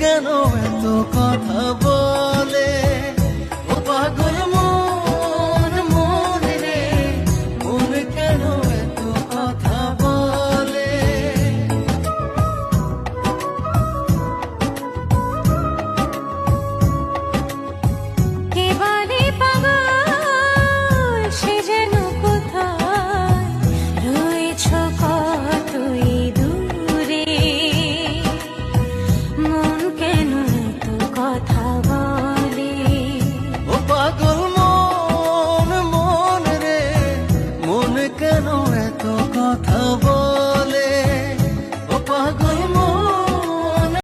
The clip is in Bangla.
কেন এত কথা বলে, ও পাগল মন, মন রে, মন কেন এত কথা বলে। কে বলে পাগল, সে যেন কোথায় রয়েছ কতই দূরে। মন